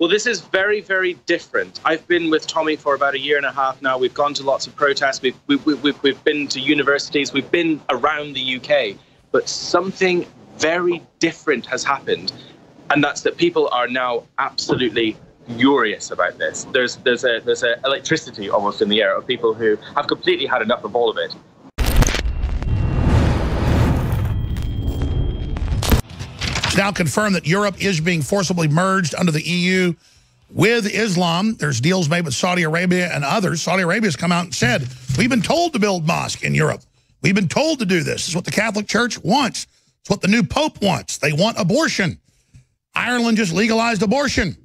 Well, this is very, very different. I've been with Tommy for about 1.5 years now. We've gone to lots of protests. We've been to universities. We've been around the UK. But something very different has happened, and that's that people are now absolutely furious about this. There's a electricity almost in the air of people who have completely had enough of all of it. It's now confirmed that Europe is being forcibly merged under the EU with Islam. There's deals made with Saudi Arabia and others. Saudi Arabia has come out and said, we've been told to build mosque in Europe. We've been told to do this. It's what the Catholic Church wants. It's what the new Pope wants. They want abortion. Ireland just legalized abortion.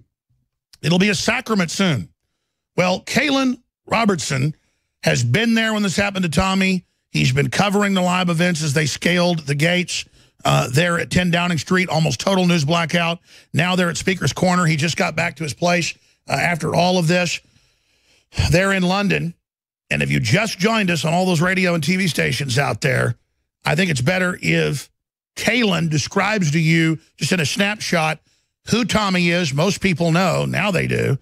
It'll be a sacrament soon. Well, Caolan Robertson has been there when this happened to Tommy. He's been covering the live events as they scaled the gates there at 10 Downing Street, almost total news blackout. Now they're at Speaker's Corner. He just got back to his place after all of this. They're in London. And if you just joined us on all those radio and TV stations out there, I think it's better if Caolan describes to you, just in a snapshot, who Tommy is. Most people know, now they do.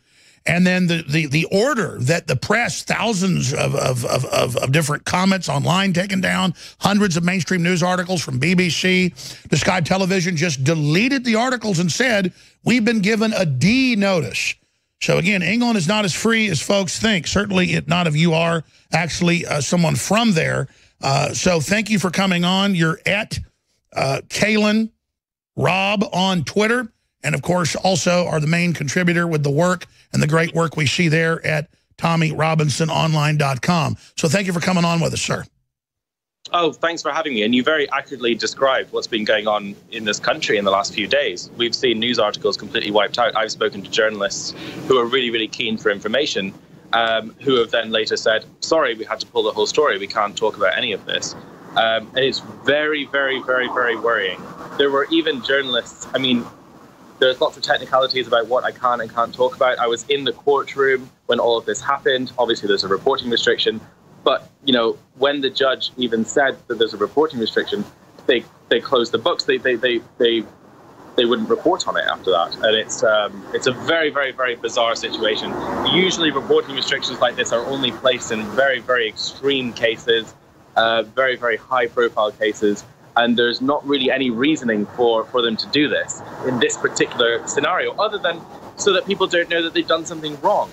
And then the order that the press, thousands of different comments online taken down, hundreds of mainstream news articles from BBC to Sky Television just deleted the articles and said, we've been given a D notice. So again, England is not as free as folks think. Certainly not if you are actually someone from there. So thank you for coming on. You're at Caolan Rob on Twitter. And, of course, also are the main contributor with the work and the great work we see there at TommyRobinsonOnline.com. So thank you for coming on with us, sir. Oh, thanks for having me. And you very accurately described what's been going on in this country in the last few days. We've seen news articles completely wiped out. I've spoken to journalists who are really, really keen for information, who have then later said, sorry, we had to pull the whole story. We can't talk about any of this. And it's very, very, very, very worrying. There were even journalists, I mean, there's lots of technicalities about what I can and can't talk about. I was in the courtroom when all of this happened. Obviously, there's a reporting restriction. But, you know, when the judge even said that there's a reporting restriction, they closed the books. They wouldn't report on it after that. And it's a very, very, very bizarre situation. Usually reporting restrictions like this are only placed in very, very extreme cases, very, very high-profile cases. And there's not really any reasoning for them to do this in this particular scenario, other than so that people don't know that they've done something wrong.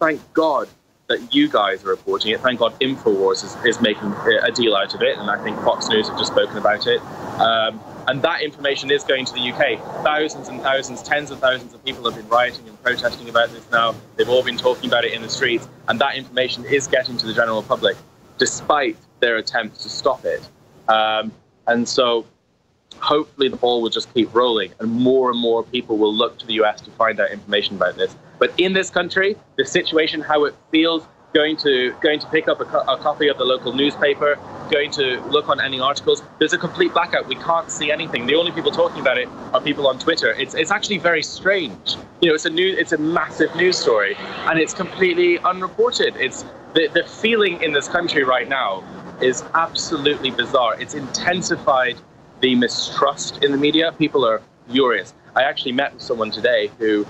Thank God that you guys are reporting it. Thank God InfoWars is making a deal out of it. And I think Fox News have just spoken about it. And that information is going to the UK. Thousands and thousands, tens of thousands of people have been rioting and protesting about this now. They've all been talking about it in the streets. And that information is getting to the general public, despite their attempts to stop it. And so hopefully the ball will just keep rolling and more people will look to the US to find out information about this. But in this country, the situation, how it feels, going to pick up a copy of the local newspaper, going to look on any articles, there's a complete blackout. We can't see anything. The only people talking about it are people on Twitter. It's actually very strange. You know, it's a massive news story and it's completely unreported. It's the feeling in this country right now is absolutely bizarre. It's intensified the mistrust in the media. People are furious. I actually met with someone today who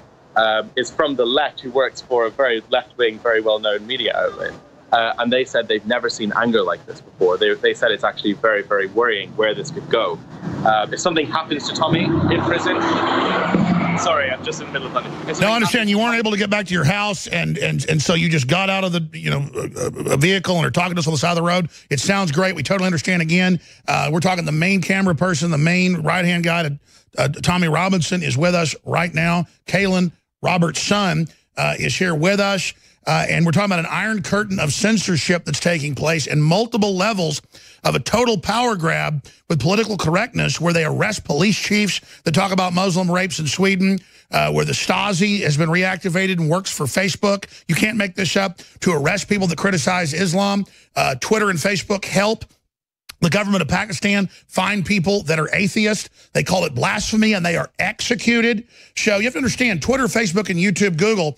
is from the left, who works for a very left-wing, very well-known media outlet. And they said they've never seen anger like this before. They said it's actually very, very worrying where this could go. If something happens to Tommy in prison, sorry, I'm just in the middle of that. No, I understand you weren't able to get back to your house, and so you just got out of the a vehicle and are talking to us on the side of the road. It sounds great. We totally understand. Again, we're talking the main camera person, the main right-hand guy to Tommy Robinson is with us right now. Caolan Robertson is here with us. And we're talking about an iron curtain of censorship that's taking place and multiple levels of a total power grab with political correctness, where they arrest police chiefs that talk about Muslim rapes in Sweden, where the Stasi has been reactivated and works for Facebook. You can't make this up. To arrest people that criticize Islam. Twitter and Facebook help the government of Pakistan find people that are atheist. They call it blasphemy, and they are executed. So you have to understand, Twitter, Facebook, and YouTube, Google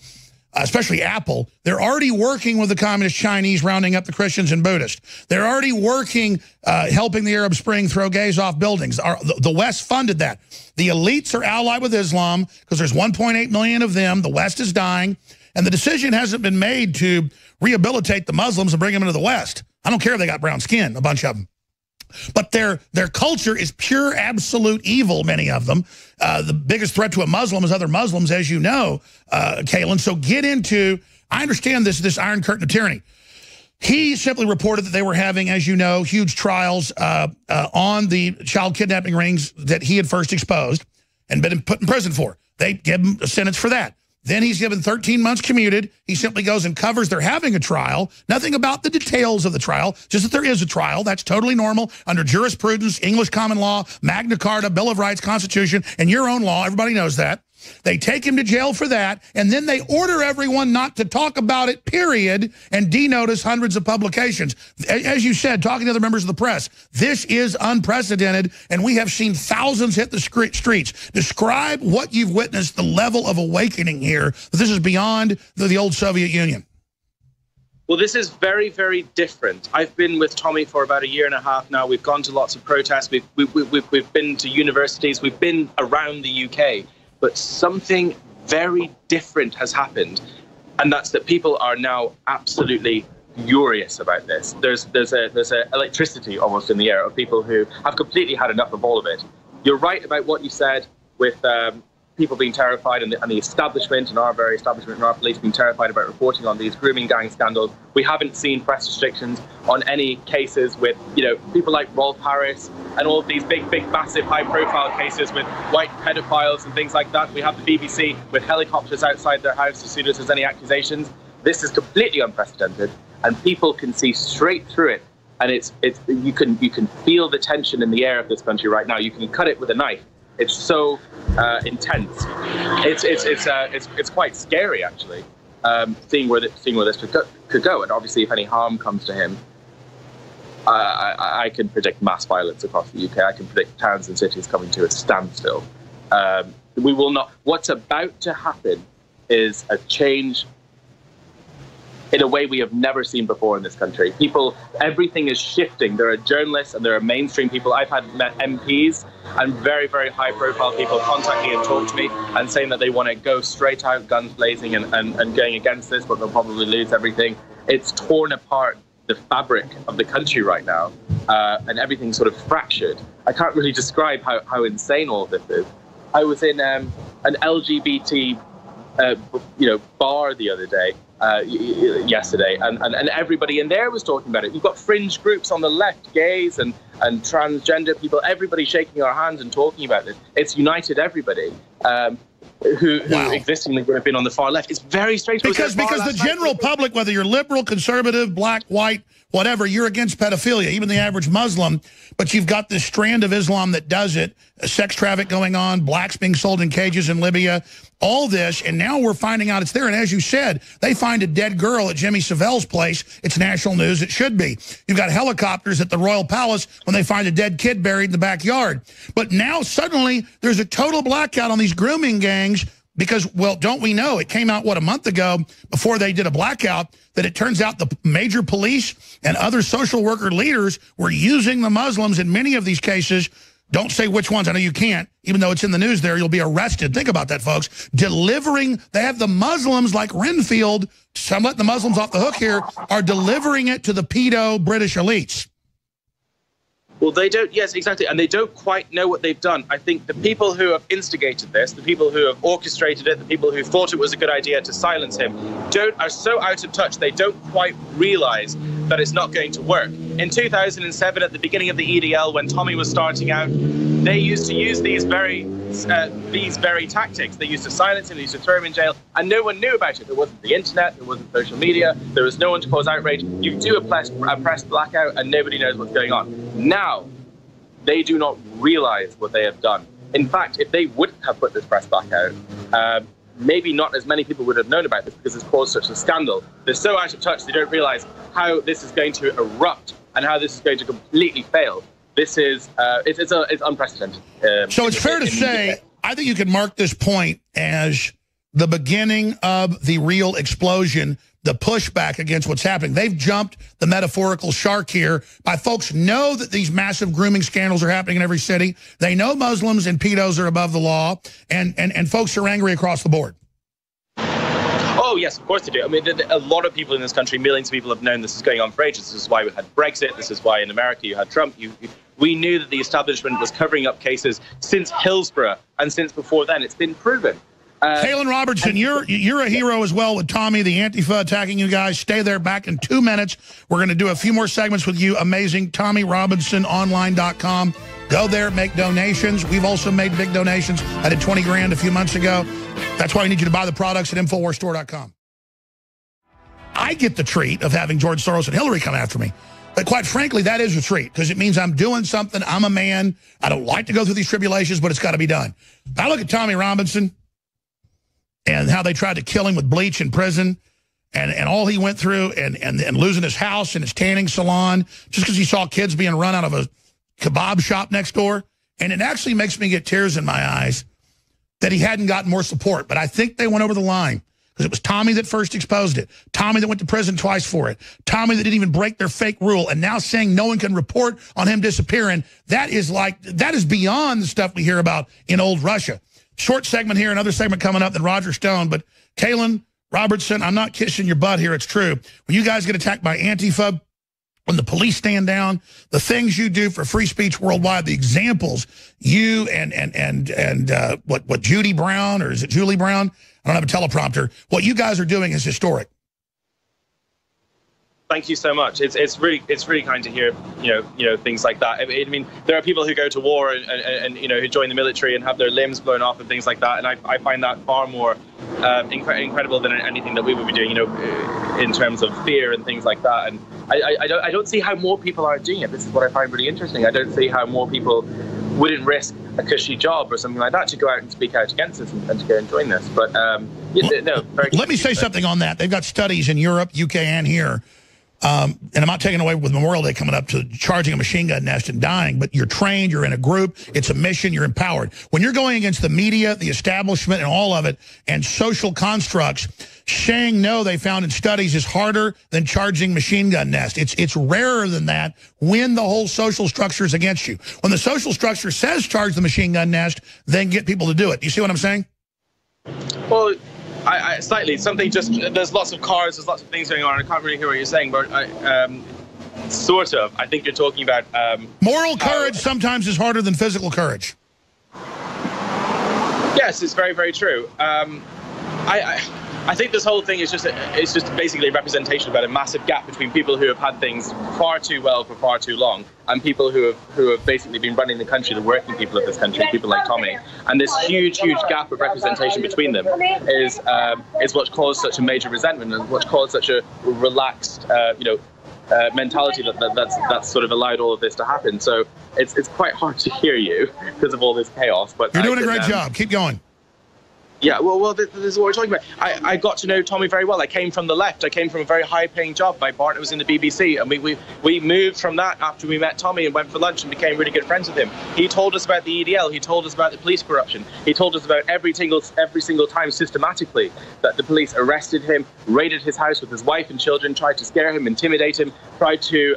especially Apple, they're already working with the communist Chinese, rounding up the Christians and Buddhists. They're already working, helping the Arab Spring throw gays off buildings. The West funded that. The elites are allied with Islam because there's 1.8 million of them. The West is dying. And the decision hasn't been made to rehabilitate the Muslims and bring them into the West. I don't care if they got brown skin, a bunch of them. But their culture is pure, absolute evil, many of them. The biggest threat to a Muslim is other Muslims, as you know, Kaylin. So get into, I understand this Iron Curtain of tyranny. He simply reported that they were having, as you know, huge trials on the child kidnapping rings that he had first exposed and been put in prison for. They give him a sentence for that. Then he's given 13 months commuted. He simply goes and covers they're having a trial. Nothing about the details of the trial, just that there is a trial. That's totally normal under jurisprudence, English common law, Magna Carta, Bill of Rights, Constitution, and your own law. Everybody knows that. They take him to jail for that, and then they order everyone not to talk about it, period, and denotice hundreds of publications. As you said, talking to other members of the press, this is unprecedented, and we have seen thousands hit the streets. Describe what you've witnessed, the level of awakening here. This is beyond the old Soviet Union. Well, this is very, very different. I've been with Tommy for about 1.5 years now. We've gone to lots of protests. We've been to universities. We've been around the UK. But something very different has happened, and that's that people are now absolutely furious about this. There's a electricity almost in the air of people who have completely had enough of all of it. You're right about what you said with people being terrified, and the establishment, and our very establishment and our police being terrified about reporting on these grooming gang scandals. We haven't seen press restrictions on any cases with, people like Rolf Harris and all of these big, massive, high-profile cases with white pedophiles and things like that. We have the BBC with helicopters outside their house as soon as there's any accusations. This is completely unprecedented, and people can see straight through it. And you can feel the tension in the air of this country right now. You can cut it with a knife. It's so intense. It's quite scary, actually, seeing where this could go. And obviously, if any harm comes to him, I can predict mass violence across the UK. I can predict towns and cities coming to a standstill. We will not. What's about to happen is a change in a way we have never seen before in this country. Everything is shifting. There are journalists and there are mainstream people. I've had met MPs and very, very high-profile people contact me and talk to me and saying that they want to go straight out, guns blazing, and going against this, but they'll probably lose everything. It's torn apart the fabric of the country right now, and everything's sort of fractured. I can't really describe how insane all of this is. I was in an LGBT bar the other day, yesterday, and everybody in there was talking about it. You've got fringe groups on the left, gays and transgender people, everybody shaking our hands and talking about this. It's united everybody who existingly would have been on the far left. It's very strange. Because the general public, whether you're liberal, conservative, black, white, whatever, you're against pedophilia, even the average Muslim, but you've got this strand of Islam that does it, sex traffic going on, blacks being sold in cages in Libya, all this, and now we're finding out it's there. And as you said, they find a dead girl at Jimmy Savelle's place. It's national news. It should be. You've got helicopters at the Royal Palace when they find a dead kid buried in the backyard. But now suddenly there's a total blackout on these grooming gangs because, well, don't we know, it came out, a month ago before they did a blackout, that it turns out the major police and other social worker leaders were using the Muslims in many of these cases. Don't say which ones. I know you can't. Even though it's in the news there, you'll be arrested. Think about that, folks. They have the Muslims like Renfield, some let the Muslims off the hook here, are delivering it to the pedo British elites. Well, they don't, yes, exactly, and they don't quite know what they've done. I think the people who have instigated this, the people who have orchestrated it, the people who thought it was a good idea to silence him, are so out of touch, they don't quite realize that it's not going to work. In 2007, at the beginning of the EDL, when Tommy was starting out, they used to use these very tactics. They used to silence him, they used to throw him in jail, and no one knew about it. There wasn't the internet, there wasn't social media, there was no one to cause outrage. You do a press blackout and nobody knows what's going on. Now, they do not realize what they have done. In fact, if they wouldn't have put this press blackout, maybe not as many people would have known about this because it's caused such a scandal. They're so out of touch, they don't realize how this is going to erupt and how this is going to completely fail. This is it's unprecedented. So it's fair to say, I think you can mark this point as the beginning of the real explosion, the pushback against what's happening. They've jumped the metaphorical shark here by folks know that these massive grooming scandals are happening in every city. They know Muslims and pedos are above the law, and folks are angry across the board. Oh, yes, of course they do. I mean, a lot of people in this country, millions of people have known this is going on for ages. This is why we had Brexit. This is why in America you had Trump. We knew that the establishment was covering up cases since Hillsborough, and since before then. It's been proven. Kaylin Robertson, you're a hero as well with Tommy, the Antifa attacking you guys. Stay there. Back in 2 minutes. We're going to do a few more segments with you. Amazing. TommyRobinsonOnline.com. Go there, make donations. We've also made big donations. I did 20 grand a few months ago. That's why I need you to buy the products at InfoWarsStore.com. I get the treat of having George Soros and Hillary come after me. But quite frankly, that is a treat because it means I'm doing something. I'm a man. I don't like to go through these tribulations, but it's got to be done. I look at Tommy Robinson and how they tried to kill him with bleach in prison and all he went through and losing his house and his tanning salon just because he saw kids being run out of a kebab shop next door. And it actually makes me get tears in my eyes that he hadn't gotten more support. But I think they went over the line because it was Tommy that first exposed it. Tommy that went to prison twice for it. Tommy that didn't even break their fake rule. And now saying no one can report on him disappearing. That is beyond the stuff we hear about in old Russia. Short segment here, another segment coming up, then Roger Stone. But Kaylin Robertson, I'm not kissing your butt here. It's true. When you guys get attacked by Antifa, when the police stand down, the things you do for free speech worldwide, the examples you and what Judy Brown, or is it Julie Brown? I don't have a teleprompter. What you guys are doing is historic. Thank you so much. It's really kind to hear things like that. I mean, there are people who go to war and who join the military and have their limbs blown off and things like that, and I find that far more incredible than anything that we would be doing, in terms of fear and things like that. And I don't see how more people aren't doing it. This is what I find really interesting. I don't see how more people wouldn't risk a cushy job or something like that to go out and speak out against this and to go and join this. But let me say something on that. They've got studies in Europe, UK, and here. And I'm not taking away with Memorial Day coming up to charging a machine gun nest and dying, but you're trained, you're in a group, it's a mission, you're empowered. When you're going against the media, the establishment, and all of it, and social constructs, saying no, they found in studies, is harder than charging machine gun nest. It's rarer than that when the whole social structure is against you. When the social structure says charge the machine gun nest, then get people to do it. Do you see what I'm saying? Well, I slightly. Something just, there's lots of cars, there's lots of things going on. I can't really hear what you're saying, but sort of. I think you're talking about... moral courage sometimes is harder than physical courage. Yes, it's very, very true. I think this whole thing is just basically a representation about a massive gap between people who have had things far too well for far too long and people who have basically been running the country, the working people of this country, people like Tommy. And this huge gap of representation between them is what's caused such a major resentment and what's caused such a relaxed, mentality that's sort of allowed all of this to happen. So it's quite hard to hear you because of all this chaos. But you're doing a great job. Keep going. Yeah, well, this is what we're talking about. I got to know Tommy very well. I came from the left. I came from a very high-paying job. My partner was in the BBC, and we moved from that after we met Tommy and went for lunch and became really good friends with him. He told us about the EDL. He told us about the police corruption. He told us about every single time systematically that the police arrested him, raided his house with his wife and children, tried to scare him, intimidate him, tried to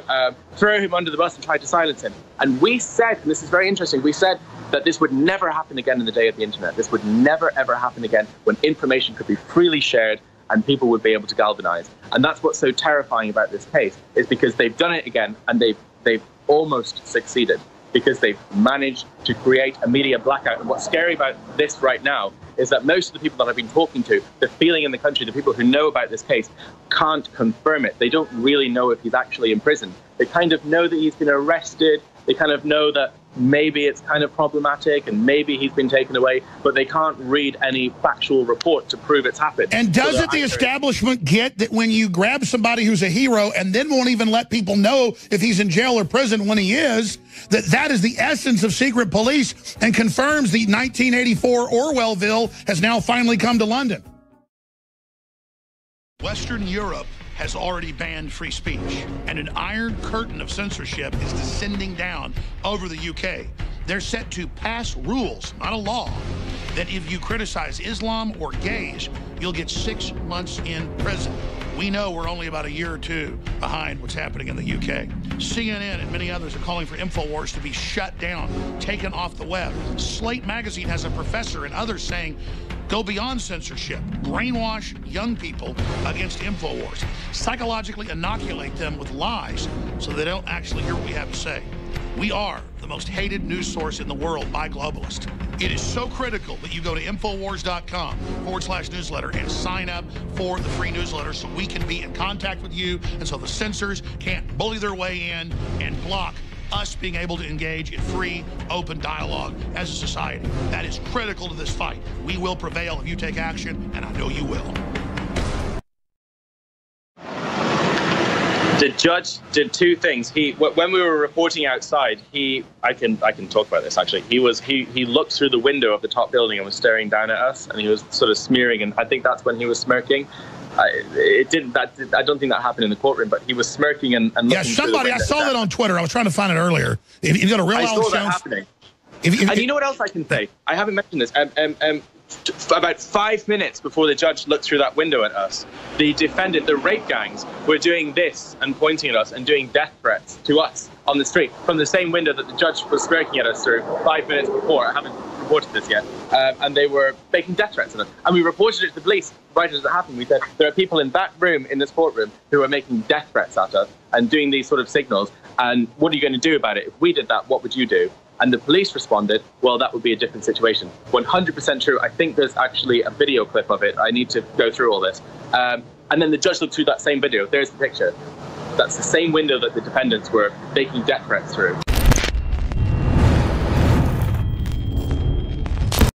throw him under the bus and tried to silence him. And we said, and this is very interesting, we said that this would never happen again in the day of the internet. This would never, ever happen again when information could be freely shared and people would be able to galvanize. And that's what's so terrifying about this case, is because they've done it again and they've almost succeeded, because they've managed to create a media blackout. And what's scary about this right now is that most of the people that I've been talking to, the feeling in the country, the people who know about this case, can't confirm it. They don't really know if he's actually in prison. They kind of know that he's been arrested. They kind of know that maybe it's kind of problematic and maybe he's been taken away, but they can't read any factual report to prove it's happened. And doesn't the establishment get that when you grab somebody who's a hero and then won't even let people know if he's in jail or prison when he is, that is the essence of secret police and confirms the 1984 Orwellville has now finally come to London? Western Europe has already banned free speech, and an iron curtain of censorship is descending down over the UK. They're set to pass rules, not a law, that if you criticize Islam or gays, you'll get 6 months in prison. We know we're only about a year or two behind what's happening in the UK. CNN and many others are calling for InfoWars to be shut down, taken off the web. Slate magazine has a professor and others saying, go beyond censorship, brainwash young people against InfoWars, psychologically inoculate them with lies so they don't actually hear what we have to say. We are the most hated news source in the world by globalists. It is so critical that you go to Infowars.com/newsletter and sign up for the free newsletter so we can be in contact with you and so the censors can't bully their way in and block us being able to engage in free, open dialogue as a society. That is critical to this fight. We will prevail if you take action, and I know you will. The judge did two things. When we were reporting outside, I can talk about this actually. He looked through the window of the top building and was staring down at us, and he was sort of smearing, and I think that's when he was smirking. I don't think that happened in the courtroom, but he was smirking and looking. Yeah, somebody, I saw that on Twitter. I was trying to find it earlier. If you got a real I saw that happening. And you know what else I can say? I haven't mentioned this. About 5 minutes before the judge looked through that window at us, the defendant, the rape gangs, were doing this and pointing at us and doing death threats to us on the street from the same window that the judge was smirking at us through 5 minutes before. I haven't reported this yet. And they were making death threats at us. And we reported it to the police right as it happened. We said, there are people in that room, in this courtroom, who are making death threats at us and doing these sort of signals. And what are you going to do about it? If we did that, what would you do? And the police responded, well, that would be a different situation. 100% true. I think there's actually a video clip of it. I need to go through all this. And then the judge looked through that same video. There's the picture. That's the same window that the defendants were making death threats through.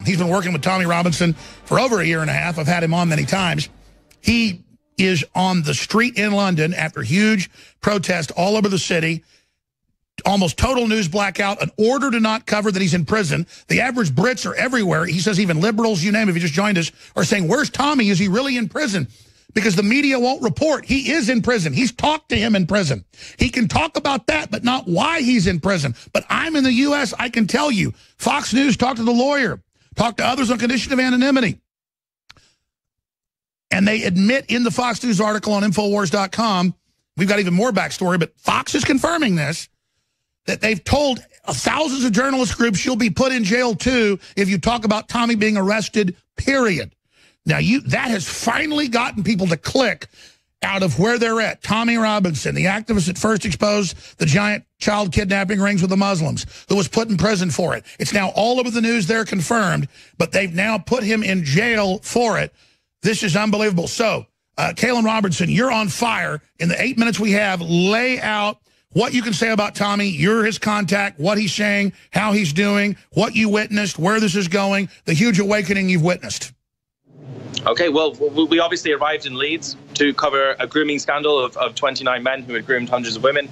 He's been working with Tommy Robinson for over a year and a half. I've had him on many times. He is on the street in London after huge protest all over the city. Almost total news blackout, an order to not cover that he's in prison. The average Brits are everywhere. He says even liberals, you name it, if you just joined us, are saying, where's Tommy? Is he really in prison? Because the media won't report. He is in prison. He's talked to him in prison. He can talk about that, but not why he's in prison. But I'm in the U.S., I can tell you. Fox News talked to the lawyer, talked to others on condition of anonymity. And they admit in the Fox News article on Infowars.com, we've got even more backstory, but Fox is confirming this, that they've told thousands of journalist groups you'll be put in jail too if you talk about Tommy being arrested, period. Now, that has finally gotten people to click out of where they're at. Tommy Robinson, the activist that first exposed the giant child kidnapping rings with the Muslims, who was put in prison for it. It's now all over the news. They're confirmed, but they've now put him in jail for it. This is unbelievable. So, Kaylin Robertson, you're on fire. In the 8 minutes we have, lay out what you can say about Tommy. You're his contact, what he's saying, how he's doing, what you witnessed, where this is going, the huge awakening you've witnessed. Okay, well, we obviously arrived in Leeds to cover a grooming scandal of 29 men who had groomed hundreds of women.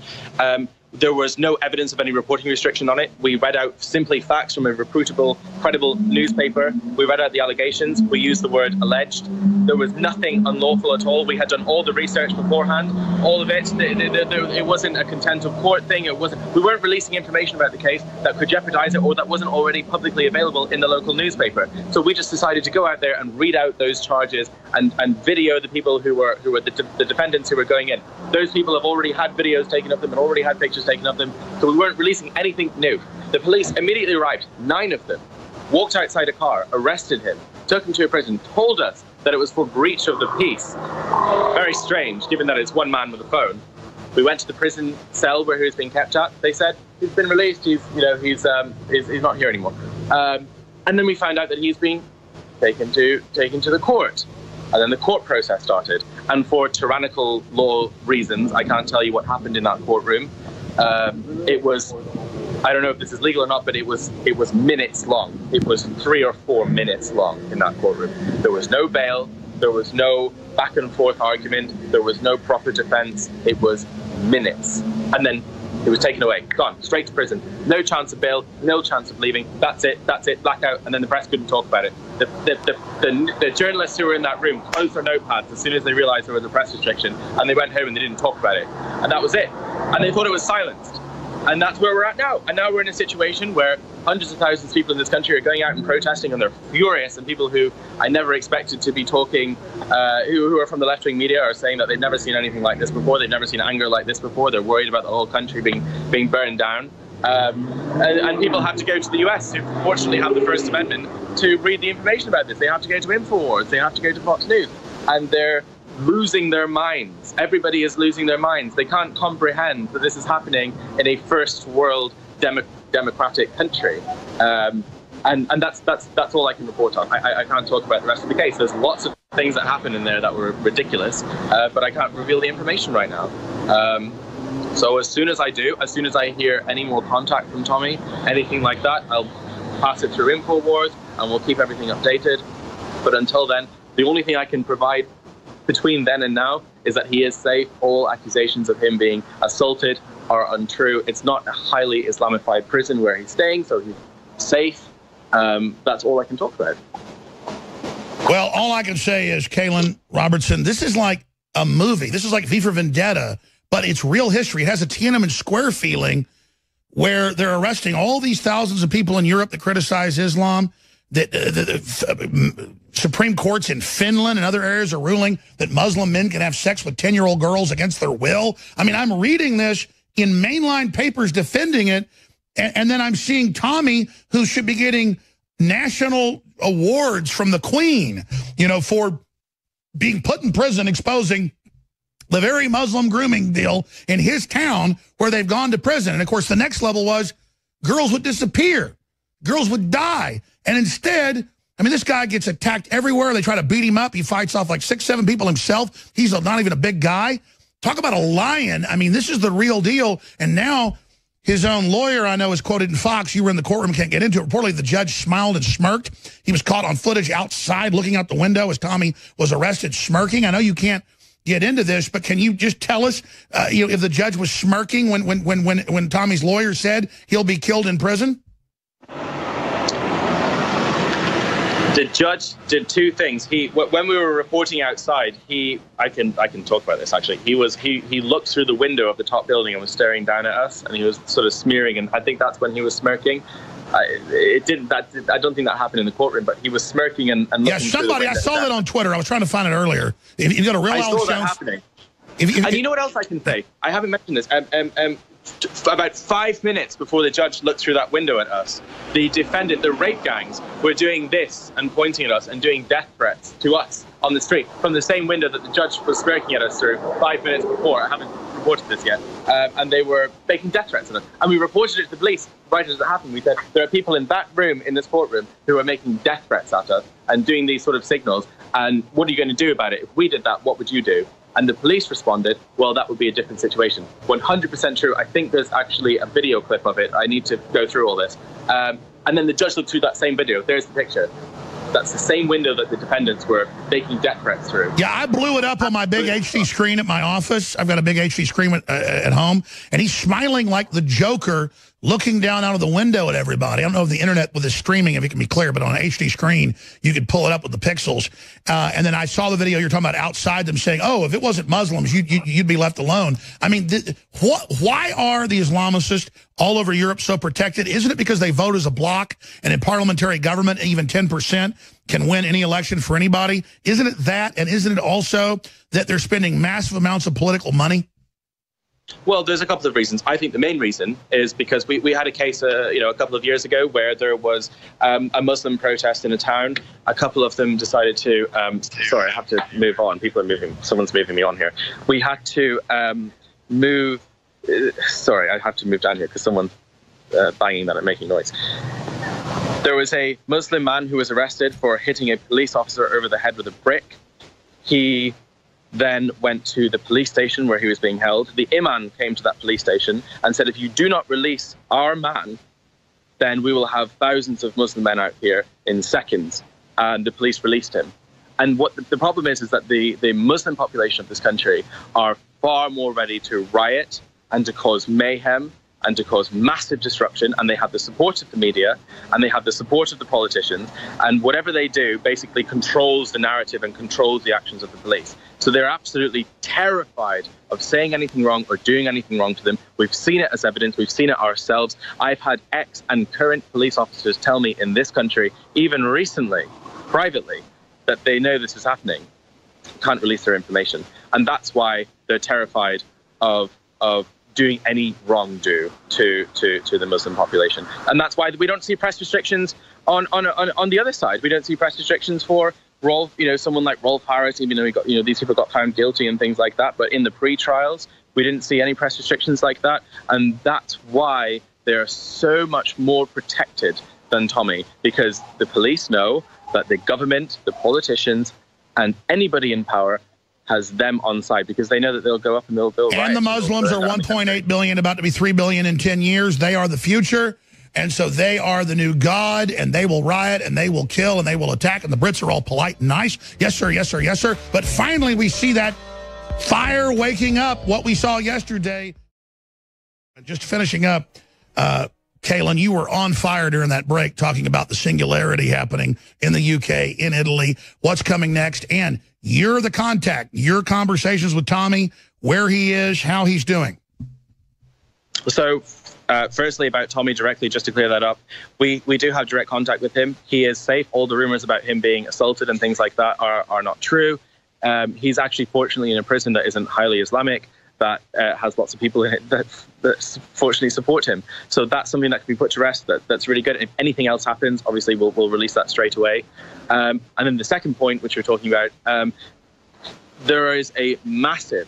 There was no evidence of any reporting restriction on it. We read out simply facts from a reputable, credible newspaper. We read out the allegations. We used the word alleged. There was nothing unlawful at all. We had done all the research beforehand, all of it. It wasn't a contempt of court thing. We weren't releasing information about the case that could jeopardize it or that wasn't already publicly available in the local newspaper. So we just decided to go out there and read out those charges and video the people who were the defendants who were going in. Those people have already had videos taken of them and already had pictures taken of them, so we weren't releasing anything new. The police immediately arrived, 9 of them, walked outside a car, arrested him, took him to a prison, told us that it was for breach of the peace. Very strange, given that it's one man with a phone. We went to the prison cell where he was being kept at. They said he's been released. He's not here anymore. And then we found out that he's being taken to the court. And then the court process started. And for tyrannical law reasons, I can't tell you what happened in that courtroom. It was, I don't know if this is legal or not, but it was minutes long. It was 3 or 4 minutes long in that courtroom. There was no bail. There was no back and forth argument. There was no proper defense. It was minutes. And then it was taken away, gone, straight to prison. No chance of bail, no chance of leaving. That's it, blackout. And then the press couldn't talk about it. The journalists who were in that room closed their notepads as soon as they realized there was a press restriction, and they went home and they didn't talk about it. And that was it. And they thought it was silenced. And that's where we're at now. And now we're in a situation where hundreds of thousands of people in this country are going out and protesting, and they're furious. And people who I never expected to be talking, who are from the left-wing media, are saying that they've never seen anything like this before. They've never seen anger like this before. They're worried about the whole country being burned down. And people have to go to the US, who fortunately have the First Amendment, to read the information about this. They have to go to InfoWars. They have to go to Fox News. And they're losing their minds. Everybody is losing their minds. They can't comprehend that this is happening in a first world democratic country. And that's all I can report on. I can't talk about the rest of the case. There's lots of things that happened in there that were ridiculous, but I can't reveal the information right now. So as soon as I do, as soon as I hear any more contact from Tommy, anything like that, I'll pass it through InfoWars and we'll keep everything updated. But until then, the only thing I can provide between then and now is that he is safe. All accusations of him being assaulted are untrue. It's not a highly Islamified prison where he's staying, so he's safe. That's all I can talk about. Well, all I can say is, Kaylin Robertson, this is like a movie. This is like V for Vendetta, but it's real history. It has a Tiananmen Square feeling where they're arresting all these thousands of people in Europe that criticize Islam. That the Supreme Courts in Finland and other areas are ruling that Muslim men can have sex with 10-year-old girls against their will. I mean, I'm reading this in mainline papers defending it, and then I'm seeing Tommy, who should be getting national awards from the Queen, you know, for being put in prison, exposing the very Muslim grooming deal in his town where they've gone to prison. And, of course, the next level was girls would disappear. Girls would die. And instead, I mean, this guy gets attacked everywhere. They try to beat him up. He fights off like 6, 7 people himself. He's not even a big guy. Talk about a lion. I mean, this is the real deal. And now his own lawyer, I know, is quoted in Fox. You were in the courtroom, can't get into it. Reportedly, the judge smiled and smirked. He was caught on footage outside looking out the window as Tommy was arrested, smirking. I know you can't get into this, but can you just tell us, you know, if the judge was smirking when Tommy's lawyer said he'll be killed in prison? The judge did two things. When we were reporting outside, I can talk about this actually. He looked through the window of the top building and was staring down at us, and he was sort of smearing. And I think that's when he was smirking. I don't think that happened in the courtroom, but he was smirking and looking. Yeah, somebody. I saw that on Twitter. I was trying to find it earlier. If you got a real I Alex saw that Jones, happening. And you know what else I can say? I haven't mentioned this. About 5 minutes before the judge looked through that window at us, the defendant, the rape gangs, were doing this and pointing at us and doing death threats to us on the street from the same window that the judge was smirking at us through 5 minutes before. I haven't reported this yet. And they were making death threats at us. And we reported it to the police right as it happened. We said, there are people in that room, in this courtroom, who are making death threats at us and doing these sort of signals. And what are you going to do about it? If we did that, what would you do? And the police responded, well, that would be a different situation. 100% true. I think there's actually a video clip of it. I need to go through all this. And then the judge looked through that same video. There's the picture. That's the same window that the defendants were making death threats through. Yeah, I blew it up on my big HD screen at my office. I've got a big HD screen at home. And he's smiling like the Joker, looking down out of the window at everybody. I don't know if the internet with the streaming, if it can be clear, but on an HD screen, you could pull it up with the pixels. And then I saw the video you're talking about outside them saying, oh, if it wasn't Muslims, you'd be left alone. I mean, why are the Islamicists all over Europe so protected? Isn't it because they vote as a bloc, and in parliamentary government, even 10% can win any election for anybody? Isn't it that, and isn't it also that they're spending massive amounts of political money? Well, there's a couple of reasons. I think the main reason is because we had a case, a couple of years ago where there was a Muslim protest in a town. A couple of them decided to, sorry, I have to move on. People are moving. Someone's moving me on here. We had to move. Sorry, I have to move down here because someone's banging that and making noise. There was a Muslim man who was arrested for hitting a police officer over the head with a brick. He then went to the police station where he was being held. The imam came to that police station and said, if you do not release our man, then we will have thousands of Muslim men out here in seconds. And the police released him. And what the problem is that the Muslim population of this country are far more ready to riot and to cause mayhem and to cause massive disruption, and they have the support of the media, and they have the support of the politicians, and whatever they do basically controls the narrative and controls the actions of the police. So they're absolutely terrified of saying anything wrong or doing anything wrong to them. We've seen it as evidence. We've seen it ourselves. I've had ex and current police officers tell me in this country, even recently, privately, that they know this is happening, can't release their information. And that's why they're terrified of doing any wrong-do to the Muslim population. And that's why we don't see press restrictions on the other side. We don't see press restrictions for Rolf, someone like Rolf Harris, even though these people got found guilty and things like that. But in the pre-trials, we didn't see any press restrictions like that. And that's why they're so much more protected than Tommy, because the police know that the government, the politicians, and anybody in power has them on side, because they know that they'll go up and they'll riot. And the Muslims are 1.8 billion, about to be 3 billion in 10 years. They are the future. And so they are the new God, and they will riot, and they will kill, and they will attack. And the Brits are all polite and nice. Yes, sir, yes, sir, yes, sir. But finally, we see that fire waking up, what we saw yesterday. Just finishing up, Kaylin, you were on fire during that break talking about the singularity happening in the UK, in Italy, what's coming next. And you're the contact, your conversations with Tommy, where he is, how he's doing. So, firstly, about Tommy directly, just to clear that up, we do have direct contact with him. He is safe. All the rumors about him being assaulted and things like that are not true. He's actually, fortunately, in a prison that isn't highly Islamic, that has lots of people in it that fortunately support him. So that's something that can be put to rest. That's really good. If anything else happens, obviously we'll release that straight away. And then the second point, which you're talking about, there is a massive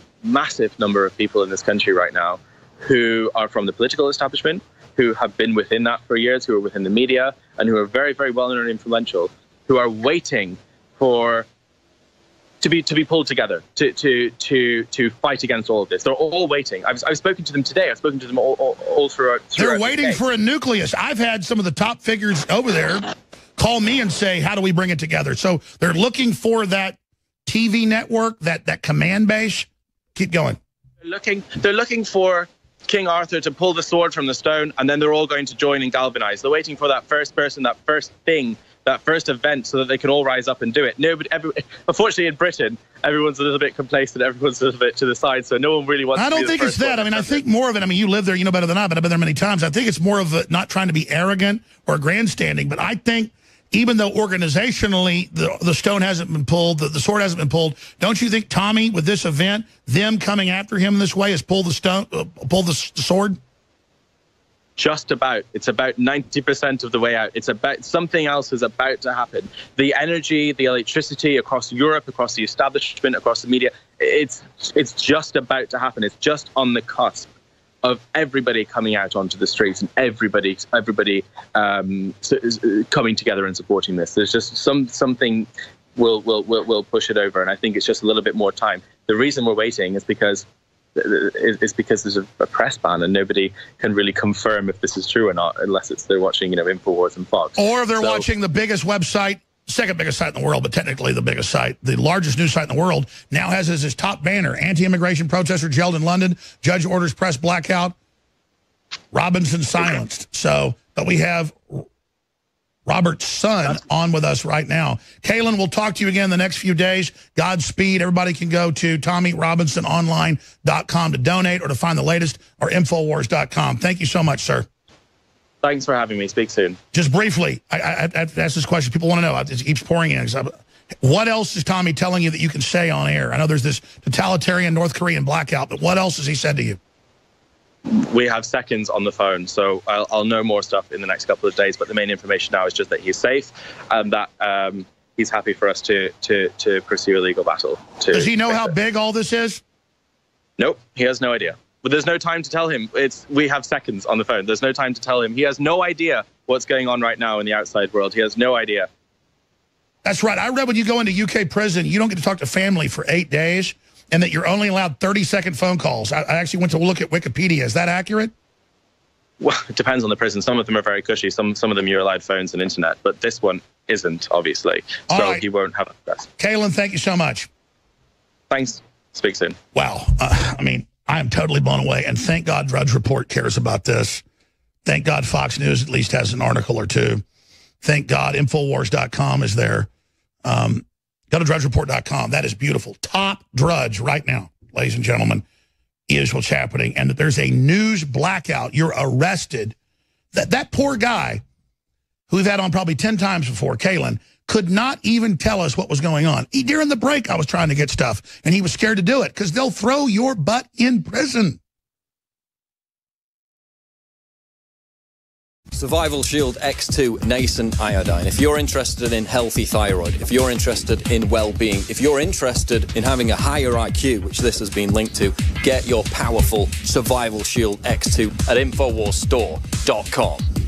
number of people in this country right now who are from the political establishment, who have been within that for years, who are within the media, and who are very, very well known and influential, who are waiting to be pulled together to fight against all of this. They're all waiting. I've spoken to them today. I've spoken to them all throughout. They're waiting for a nucleus. I've had some of the top figures over there call me and say, "How do we bring it together?" So they're looking for that TV network, that command base. Keep going. They're looking for King Arthur to pull the sword from the stone, and then they're all going to join and galvanize. They're waiting for that first person, that first thing, that first event, so that they can all rise up and do it. Unfortunately, in Britain, everyone's a little bit complacent. Everyone's a little bit to the side, so no one really wants. I don't think it's that. I mean, I think more of it. I mean, you live there, you know better than I, but I've been there many times. I think it's more of not trying to be arrogant or grandstanding, but I think, even though organizationally the stone hasn't been pulled, the sword hasn't been pulled, don't you think Tommy, with this event, them coming after him this way, has pulled the sword? Just about. It's about 90% of the way out. It's about something else is about to happen. The energy, the electricity across Europe, across the establishment, across the media, it's just about to happen. It's just on the cusp of everybody coming out onto the streets and everybody coming together and supporting this. There's just something will push it over, and I think it's just a little bit more time. The reason we're waiting is because there's a press ban, and nobody can really confirm if this is true or not unless they're watching InfoWars and Fox, or they're watching the biggest website. Second biggest site in the world, but technically the biggest site, the largest news site in the world, now has as his top banner, anti-immigration protester jailed in London, judge orders press blackout, Robinson silenced. So, but we have Robert's son on with us right now. Kaylin, we'll talk to you again the next few days. Godspeed. Everybody can go to TommyRobinsonOnline.com to donate or to find the latest, or Infowars.com. Thank you so much, sir. Thanks for having me. Speak soon. Just briefly, I asked this question. People want to know. It keeps pouring in. What else is Tommy telling you that you can say on air? I know there's this totalitarian North Korean blackout, but what else has he said to you? We have seconds on the phone, so I'll know more stuff in the next couple of days. But the main information now is just that he's safe and that he's happy for us to pursue a legal battle. Does he know how big all this is? Nope, he has no idea. But there's no time to tell him. We have seconds on the phone. There's no time to tell him. He has no idea what's going on right now in the outside world. He has no idea. That's right. I read when you go into UK prison, you don't get to talk to family for 8 days, and that you're only allowed 30-second phone calls. I actually went to look at Wikipedia. Is that accurate? Well, it depends on the prison. Some of them are very cushy. Some of them you're allowed phones and internet, but this one isn't, obviously. So he won't have access. Kaylin, thank you so much. Thanks. Speak soon. Wow. I mean, I am totally blown away. And thank God Drudge Report cares about this. Thank God Fox News at least has an article or two. Thank God Infowars.com is there. Go to drudgereport.com. That is beautiful. Top Drudge right now, ladies and gentlemen, is what's happening. And there's a news blackout. You're arrested. That poor guy who we've had on probably 10 times before, Kalen, could not even tell us what was going on. During the break, I was trying to get stuff, and he was scared to do it because they'll throw your butt in prison. Survival Shield X2 Nascent Iodine. If you're interested in healthy thyroid, if you're interested in well-being, if you're interested in having a higher IQ, which this has been linked to, get your powerful Survival Shield X2 at InfoWarsStore.com.